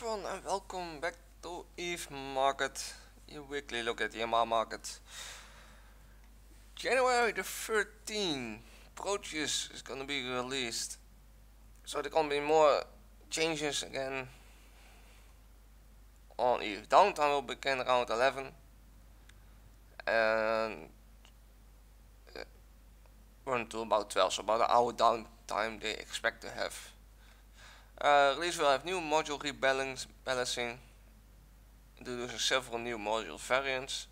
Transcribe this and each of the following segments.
everyone and welcome back to EVE Market, your weekly look at the amarr market. January the 13th, Produce is gonna be released. So there gonna be more changes again on EVE. Downtime will begin around 11 and run to about 12, so about an hour downtime they expect to have. Release will have new module rebalancing, introducing several new module variants.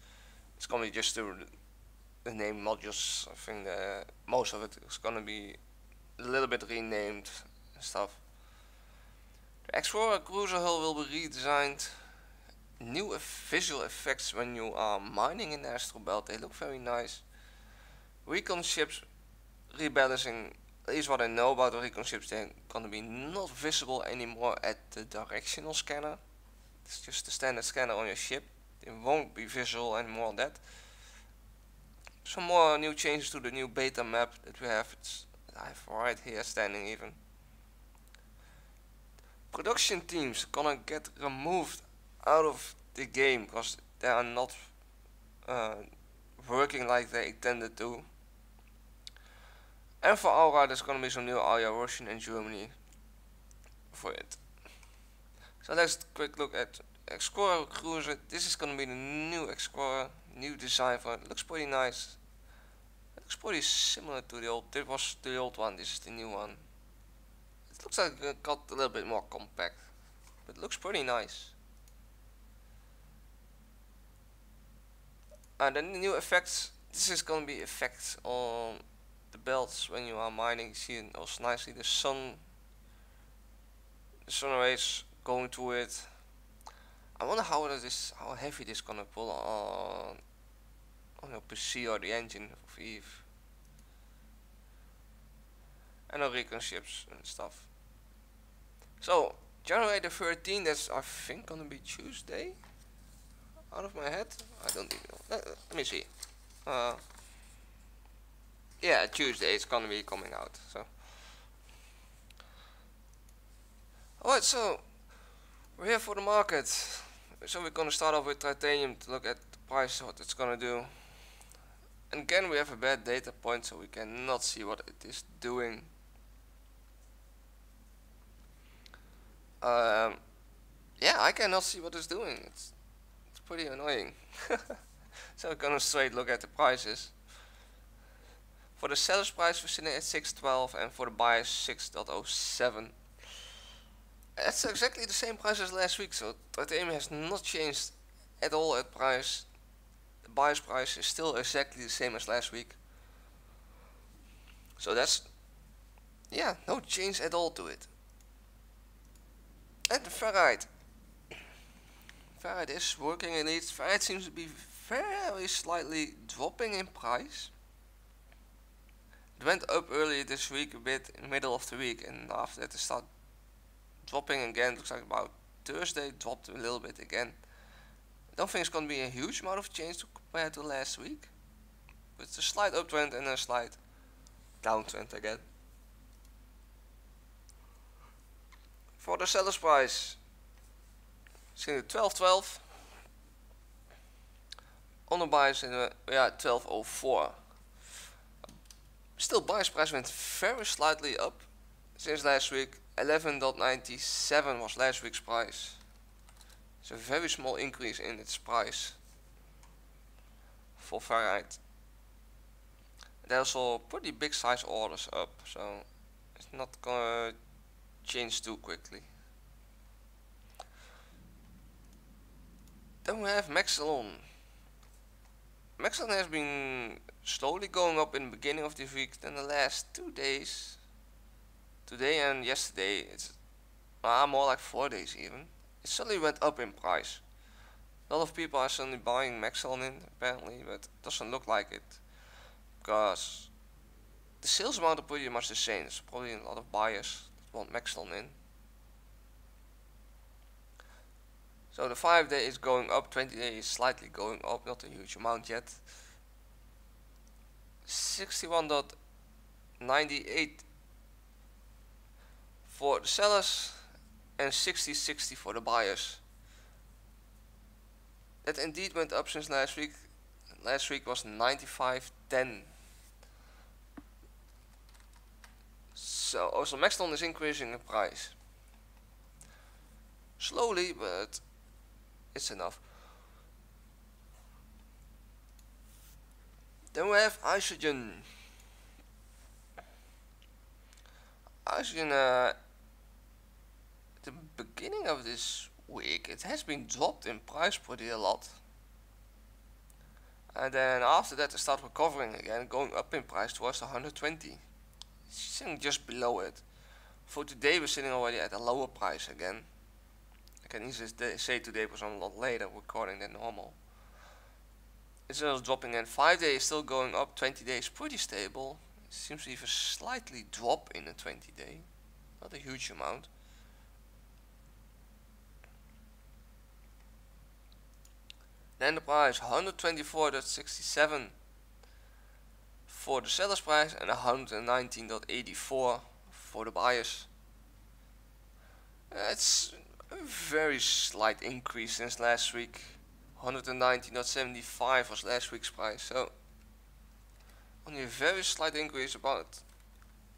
It's gonna be just the name modules. I think most of it is gonna be a little bit renamed and stuff. The Explorer cruiser hull will be redesigned. New visual effects when you are mining in the astral belt. They look very nice. Recon ships rebalancing. At least what I know about the recon ships, they're gonna be not visible anymore at the directional scanner. It's just the standard scanner on your ship. It won't be visual anymore on that. Some more new changes to the new beta map that we have. I have right here standing even. Production teams gonna get removed out of the game because they are not working like they intended to. And for Aura there's gonna be some new area, Russian and Germany for it. So let's quick look at Explorer Cruiser. This is gonna be the new Explorer, new design for it. Looks pretty nice. It looks pretty similar to the old. This was the old one. This is the new one. It looks like it got a little bit more compact, but it looks pretty nice. And then the new effects. This is gonna be effects on the belts when you are mining. You see it also nicely. The sun rays going through it. I wonder how heavy this gonna pull on your PC or the engine of EVE. And the recon ships and stuff. So January the 13th, that's I think gonna be Tuesday. Out of my head, I don't even know. Let me see. Yeah, Tuesday it's gonna be coming out. So alright, so we're here for the market. So we're gonna start off with titanium to look at the price, what it's gonna do. And again we have a bad data point, so we cannot see what it is doing. Yeah, I cannot see what it's doing. It's pretty annoying. So we're gonna straight look at the prices. For the seller's price we're sitting at 612 and for the buyer's 6.07. That's exactly the same price as last week, so titanium has not changed at all at price. The buyer's price is still exactly the same as last week. So that's, yeah, no change at all to it. And the ferrite. Ferrite is working indeed. Ferrite seems to be very slightly dropping in price. It went up earlier this week a bit in the middle of the week, and after that it started dropping again. Looks like about Thursday dropped a little bit again. I don't think it's going to be a huge amount of change compared to last week, but it's a slight uptrend and a slight downtrend again. For the seller's price, see the 1212. On the buyers in the 1204. Still, buyer's price went very slightly up since last week. 11.97 was last week's price. It's a very small increase in its price for ferrite. There's also pretty big size orders up, so it's not gonna change too quickly. Then we have Maxillon. Maxillon has been slowly going up in the beginning of this week. Then the last 2 days, today and yesterday, it's more like 4 days even, it suddenly went up in price. A lot of people are suddenly buying Maxillon in apparently, but it doesn't look like it, because the sales amount are pretty much the same. There's probably a lot of buyers that want Maxillon in. So the 5 day is going up, 20 day is slightly going up, not a huge amount yet. 61.98 for the sellers and 60-60 for the buyers. That indeed went up since last week. Last week was 95.10. So also Maxton is increasing in price. Slowly, but it's enough. Then we have Oxygen. Oxygen, at the beginning of this week, it has been dropped in price pretty a lot. And then after that it started recovering again, going up in price towards 120. It's sitting just below it. For today we're sitting already at a lower price again. I can easily say today was a lot later recording than normal. It's just dropping in. 5 days still going up, 20 days pretty stable. It seems to even slightly drop in the 20 day. Not a huge amount. Then the price 124.67 for the seller's price and 119.84 for the buyers. It's a very slight increase since last week. 119.75 was last week's price, so only a very slight increase, about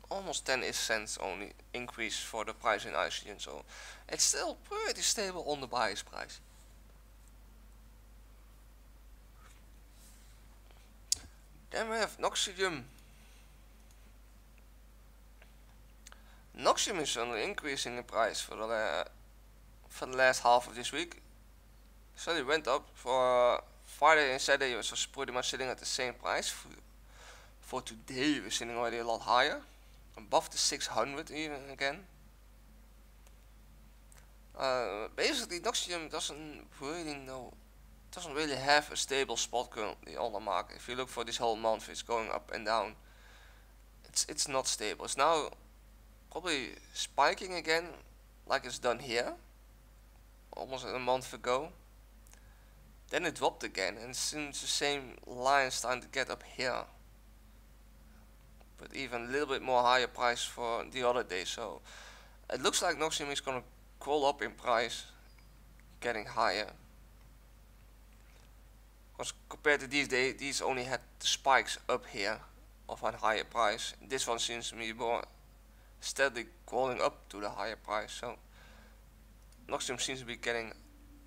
almost 10 cents only increase for the price in Oxygen, so it's still pretty stable on the buyer's price. Then we have Noxium. Noxium is only increasing in price for the last half of this week. So it went up for Friday and Saturday. It was pretty much sitting at the same price. For today we're sitting already a lot higher, above the 600 even again. Basically Noxium doesn't really have a stable spot currently on the market. If you look for this whole month, it's going up and down. It's not stable. It's now probably spiking again, like it's done here, almost a month ago. Then it dropped again, and since the same line starting to get up here, but even a little bit more higher price for the other day. So it looks like Noxium is gonna crawl up in price, getting higher. Because compared to these days, these only had the spikes up here of a higher price. This one seems to be more steadily crawling up to the higher price. So Noxium seems to be getting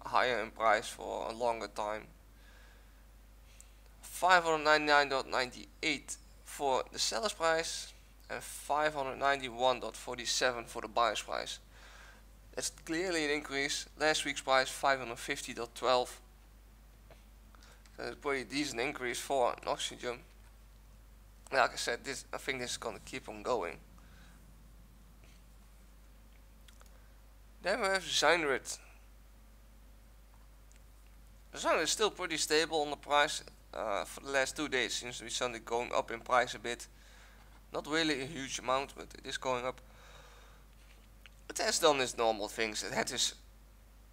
higher in price for a longer time. 599.98 for the seller's price and 591.47 for the buyer's price. That's clearly an increase. Last week's price 550.12. So it's a pretty decent increase for Noxium. Like I said, I think this is gonna keep on going. Then we have Zynerit. Zynerit is still pretty stable on the price. For the last 2 days seems to be suddenly going up in price a bit. Not really a huge amount, but it is going up. It has done its normal things. It had its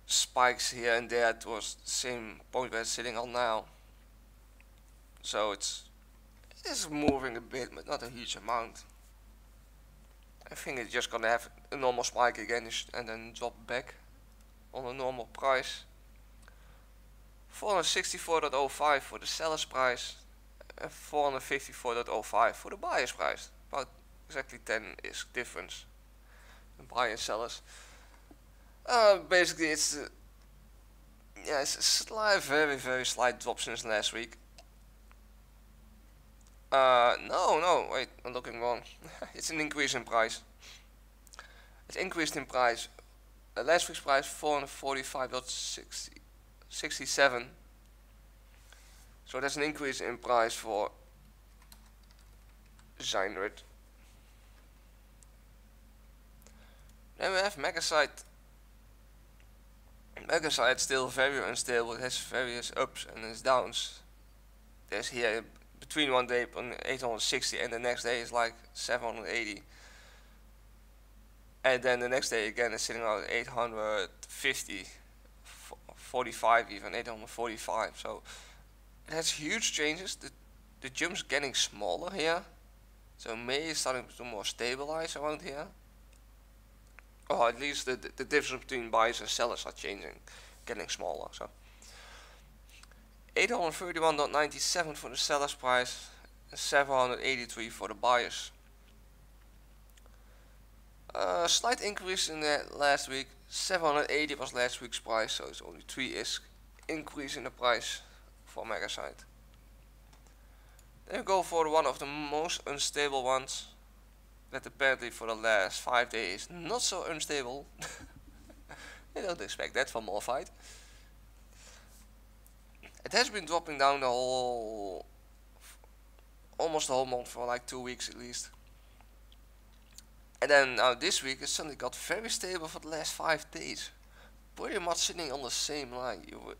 spikes here and there towards the same point where it's sitting on now. So it is moving a bit, but not a huge amount. I think it's just gonna have a normal spike again and then drop back on a normal price. 464.05 for the seller's price and 454.05 for the buyer's price. About exactly 10 is difference in buyer and sellers. Basically it's a slight, very slight drop since last week. No, wait, I'm looking wrong. It's an increase in price. It's increased in price. Last week's price 445.67. So that's an increase in price for Zynerit. Then we have Magnesite. Magnesite still very unstable. It has various ups and its downs. There's here between one day on 860 and the next day is like 780. And then the next day again is sitting around 850, 45 even, 845. So it has huge changes. The jump's getting smaller here. So May is starting to more stabilize around here. or at least the difference between buyers and sellers are changing, getting smaller. So 831.97 for the seller's price and 783 for the buyers. Slight increase in the last week. 780 was last week's price, so it's only 3 increase in the price for Megasite. Then we go for one of the most unstable ones that apparently for the last 5 days not so unstable. I don't expect that from Morphite. It has been dropping down almost the whole month for like 2 weeks at least. And then now this week it suddenly got very stable for the last 5 days. Pretty much sitting on the same line. You would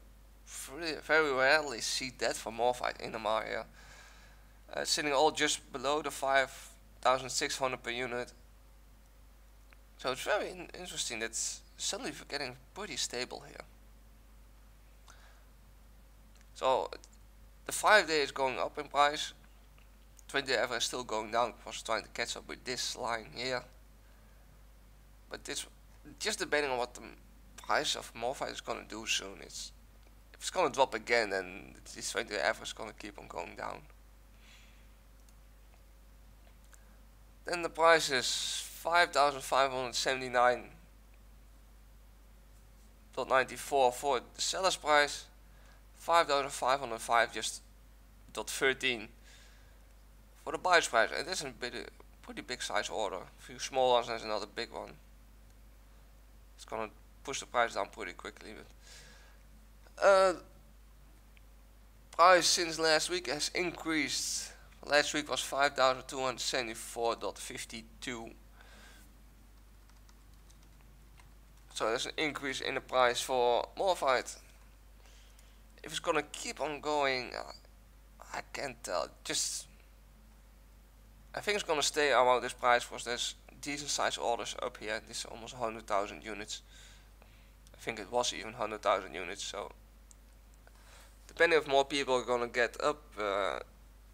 very rarely see that for Morphite in the amarr area. Sitting all just below the 5,600 per unit. So it's very interesting that suddenly we're getting pretty stable here. So the 5 day is going up in price. 20-day average is still going down because it's trying to catch up with this line here. But this just depending on what the price of Morphite is going to do soon. If it's going to drop again, then this 20-day average is going to keep on going down. Then the price is 5,579.94 for the seller's price, 5,505 just .13 for the buyer's price, and this is a pretty big size order. A few small ones and there's another big one. It's gonna push the price down pretty quickly. But price since last week has increased. Last week was 5,274.52. So there's an increase in the price for Morphite. If it's gonna keep on going, I can't tell. I think it's gonna stay around this price because there's decent size orders up here. This is almost 100,000 units. I think it was even 100,000 units. So depending if more people are gonna get up,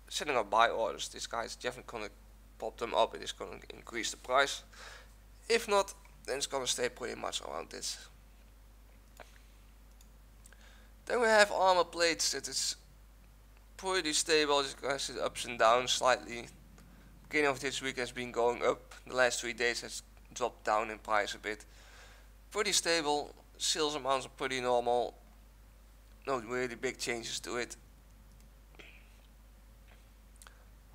setting up buy orders, this guy is definitely gonna pop them up. It is gonna increase the price. If not, then it's gonna stay pretty much around this. Then we have armor plates. That is pretty stable. This guys is ups and downs slightly. Beginning of this week has been going up. The last 3 days has dropped down in price a bit. Pretty stable. Sales amounts are pretty normal. No really big changes to it.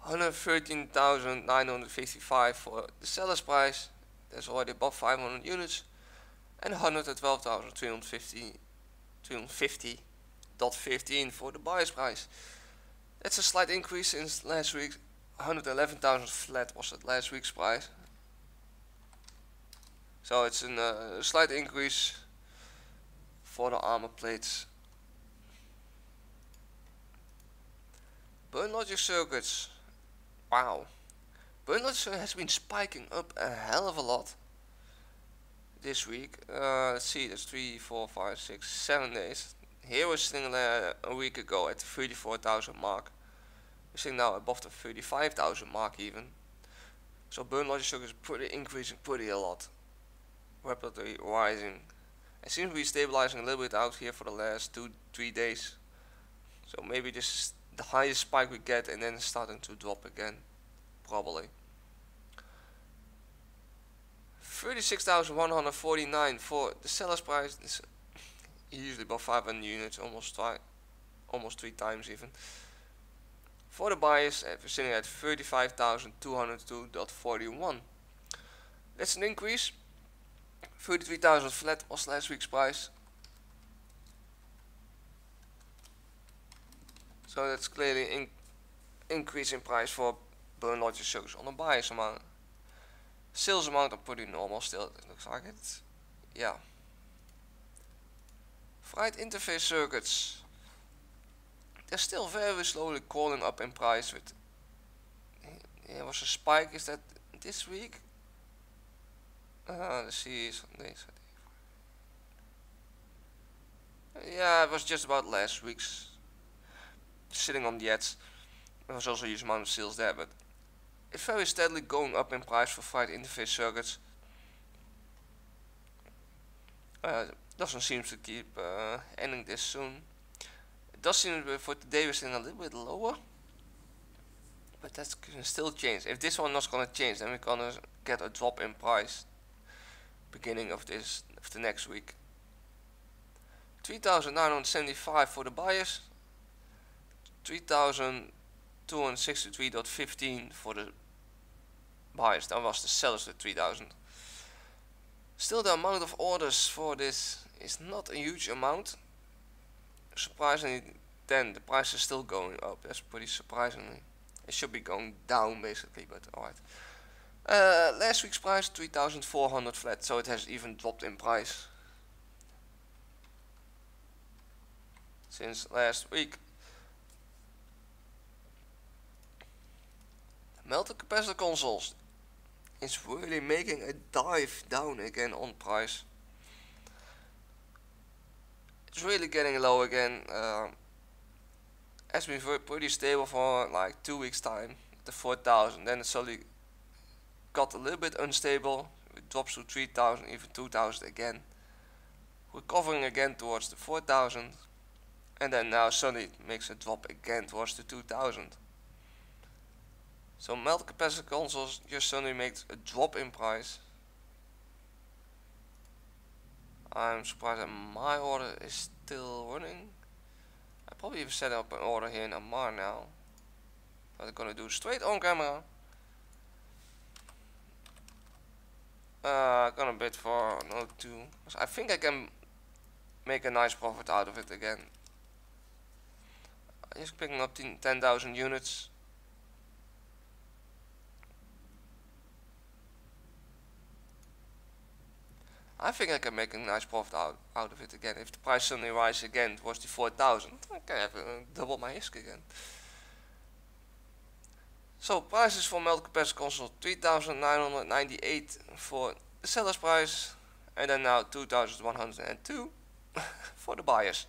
113,955 for the seller's price. That's already above 500 units. And 112,350.15 for the buyer's price. That's a slight increase since last week. 111,000 flat was at last week's price. So it's a slight increase for the armor plates. Burn logic circuits. Wow. Burn logic circuit has been spiking up a hell of a lot this week. Let's see, that's 3, 4, 5, 6, 7 days. Here we're sitting a week ago at the 34,000 mark. We're sitting now above the 35,000 mark even. So burn logic circuit is increasing pretty a lot. Rapidly rising. It seems to be stabilizing a little bit out here for the last 2-3 days. So maybe this is the highest spike we get and then starting to drop again. Probably. 36,149 for the seller's price. This usually about 500 units, almost 3 times even. For the buyers, we're sitting at 35,202.41. That's an increase. 33,000 flat was last week's price. So that's clearly increase in price for burn logic circuits on the buyers amount. Sales amount are pretty normal still, it looks like it. Yeah. Fried interface circuits. They're still very slowly crawling up in price. With there was a spike. Is that this week? Let's see. Yeah, it was just about last week's. Sitting on the edge. There was also a huge amount of sales there, but it's very steadily going up in price for fried interface circuits. Doesn't seem to keep ending this soon. It does seem for today we're sitting a little bit lower, but that can still change. If this one not gonna change, then we're gonna get a drop in price beginning of the next week. 3,975 for the buyers, 3,263.15 for the buyers. That was the sellers at 3,000. Still, the amount of orders for this is not a huge amount. Surprisingly, then the price is still going up. That's pretty surprisingly. It should be going down basically, but alright. Last week's price 3,400 flat, so it has even dropped in price since last week. Melted capacitor consoles is really making a dive down again on price. It's really getting low again. Has been pretty stable for like 2 weeks time, the 4,000. Then it suddenly got a little bit unstable. It drops to 3,000, even 2,000 again. Recovering again towards the 4,000, and then now suddenly it makes a drop again towards the 2,000. So melted capacitor consoles just suddenly makes a drop in price. I'm surprised that my order is still running. I probably even set up an order here in Amarr now. But I'm gonna do straight on camera. Gonna bid for no 2. I think I can make a nice profit out of it again. I'm just picking up 10,000 units. I think I can make a nice profit out of it again. If the price suddenly rises again towards the 4,000, I can have double my risk again. So prices for melted capacitor console 3,998 for the seller's price, and then now 2,102 for the buyers.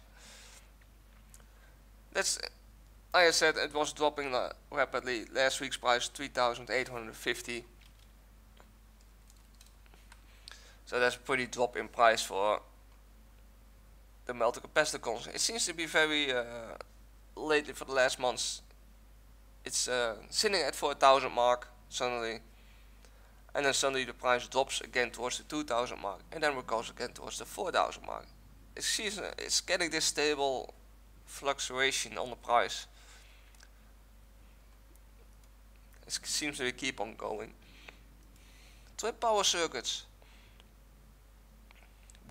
That's, like I said, it was dropping rapidly. Last week's price 3,850. So that's a pretty drop in price for the melted capacitor console. It seems to be very lately for the last months. It's sitting at 4,000 mark suddenly, and then suddenly the price drops again towards the 2,000 mark, and then it goes again towards the 4,000 mark. It's getting this stable fluctuation on the price. It seems to keep on going. Trip power circuits.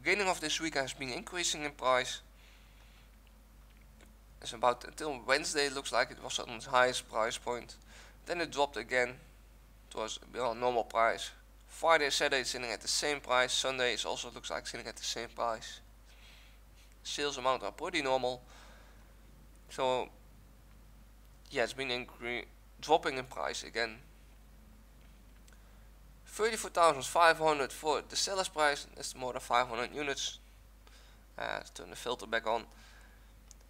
Beginning of this week has been increasing in price. It's about until Wednesday it looks like it was on its highest price point. Then it dropped again towards normal price. Friday, Saturday sitting at the same price. Sunday is also looks like sitting at the same price. Sales amount are pretty normal. So yeah, it's been dropping in price again. 34,500 for the seller's price. That's more than 500 units. Let's turn the filter back on.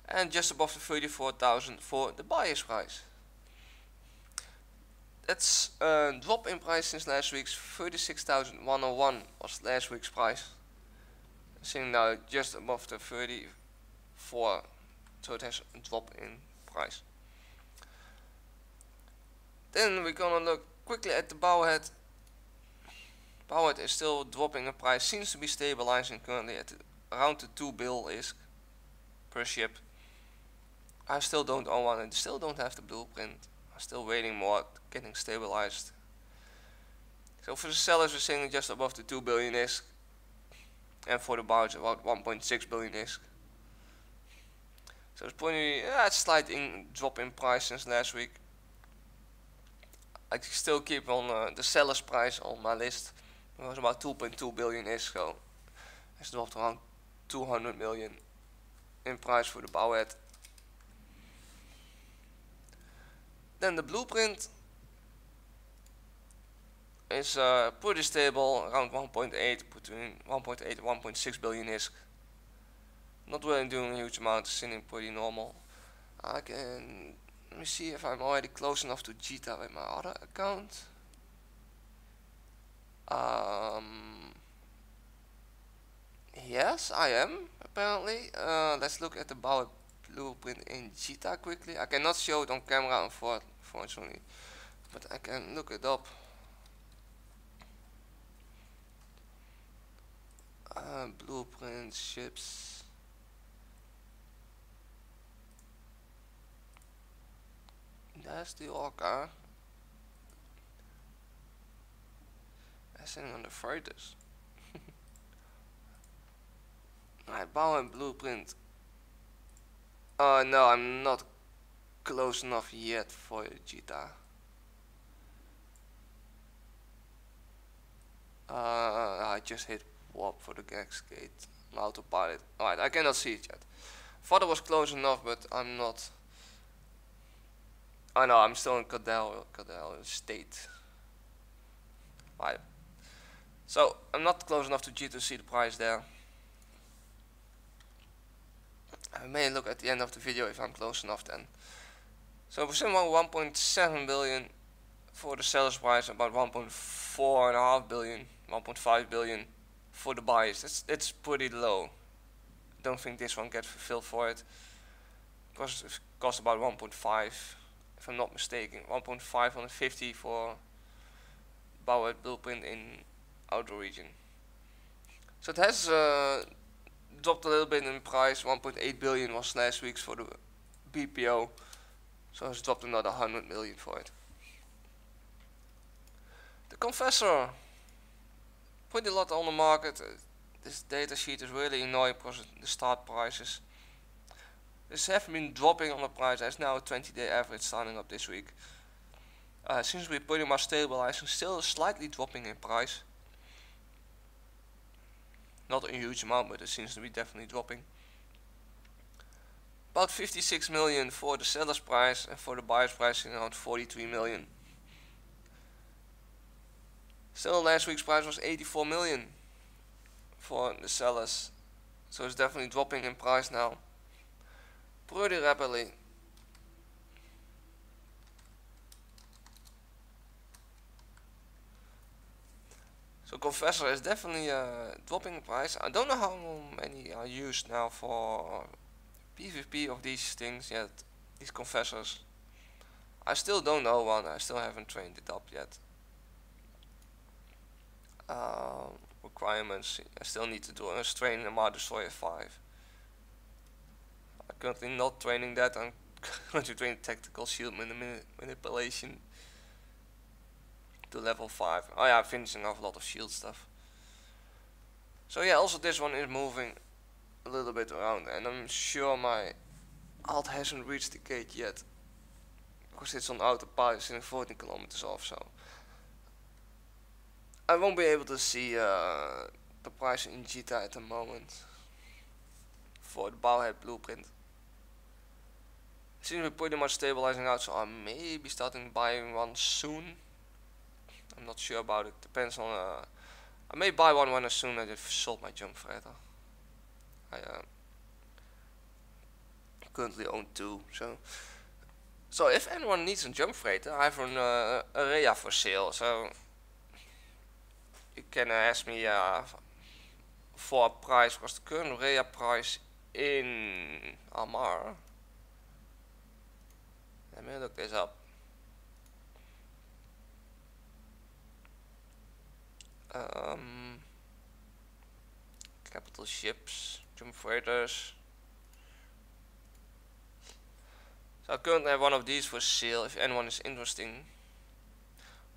And just above the 34,000 for the buyer's price. That's a drop in price since last week's. 36,101 was last week's price. Sitting now just above the 34, so it has a drop in price. Then we're gonna look quickly at the Bauhead. Bauhead is still dropping in price, seems to be stabilizing currently at around the 2 bill ISK per ship. I still don't own one and still don't have the blueprint. I'm still waiting more, getting stabilized. So for the sellers we're sitting just above the 2 billion ISK, and for the buyers about 1.6 billion ISK. So it's pretty, it's a slight drop in price since last week. I still keep on the seller's price on my list. It was about 2.2 billion ISK, so it's dropped around 200 million in price for the Bauhead. Then the blueprint is pretty stable, around 1.8, between 1.8 and 1.6 billion ISK. Not really doing a huge amount, sitting pretty normal. Let me see if I'm already close enough to Jita with my other account. Yeah, Yes, I am, apparently. Let's look at the Bauer blueprint in Cheetah quickly. I cannot show it on camera, unfortunately, but I can look it up. Blueprint ships. That's the Orca. That's sitting on the freighters. Right, Bauer blueprint. No, I'm not close enough yet for Cheetah. I just hit warp for the gas gate. Autopilot. Alright, I cannot see it yet. Thought it was close enough, but I'm not. Oh no, I'm still in Cadell state. Right. So I'm not close enough to G to see the price there. I may look at the end of the video if I'm close enough then. So we're sitting on 1.7 billion for the seller's price, about 1.4.5 billion, 1.5 billion for the buyers. It's pretty low. Don't think this one gets fulfilled for it. Because it costs about 1.5, if I'm not mistaken. 1.550 for Bauer blueprint in outer region. So it has dropped a little bit in price. 1.8 billion was last week's for the BPO. So it's dropped another 100 million for it. The Confessor, pretty a lot on the market. This data sheet is really annoying because the start prices. This have been dropping on the price. There's now a 20-day average starting up this week. Seems to be pretty much stabilizing, still slightly dropping in price. Not a huge amount, but it seems to be definitely dropping. About 56 million for the seller's price, and for the buyer's price around 43 million. Still, last week's price was 84 million for the sellers, so it's definitely dropping in price now pretty rapidly. So Confessor is definitely dropping in price. I don't know how many are used now for PvP of these things yet, these Confessors. I still don't know one, I still haven't trained it up yet. Requirements, I still need to do a train amarr Destroyer 5. I'm currently not training that, I'm going to train tactical shield manipulation to level 5. Oh yeah, I'm finishing off a lot of shield stuff. So yeah, also this one is moving a little bit around, and I'm sure my alt hasn't reached the gate yet, because it's on autopilot sitting 14 kilometers off, so I won't be able to see the price in Cheetah at the moment for the Bauhead blueprint. It seems to be pretty much stabilizing out, so I may be starting buying one soon. I'm not sure about it, depends on I may buy one when as soon as I've sold my jump freighter. I currently own 2, so if anyone needs a jump freighter, I have a rhea for sale, so you can ask me for a price, because the current rhea price in Amarr, let me look this up. Capital ships, jump freighters. So I currently have one of these for sale if anyone is interested.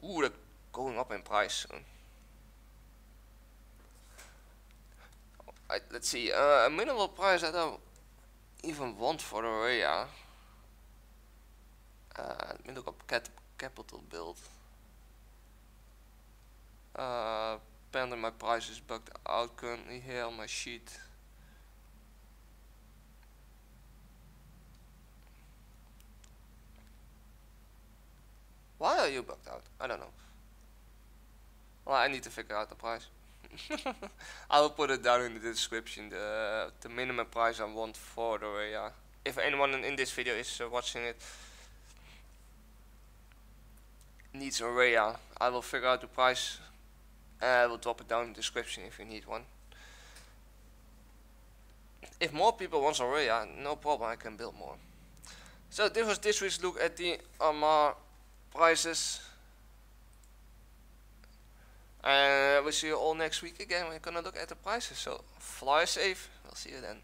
Ooh, they're going up in price soon. Let's see, a minimal price I don't even want for the rhea. Let me look up capital build. Apparently my price is bugged out currently here on my sheet. Why are you bugged out? I don't know. Well, I need to figure out the price. I will put it down in the description, the minimum price I want for the rhea. If anyone in this video is watching it needs a rhea, I will figure out the price and I will drop it down in the description if you need one. if more people want a rhea, no problem, I can build more. So this was this week's look at the amarr prices. And we'll see you all next week again. We're gonna look at the prices. So fly safe. We'll see you then.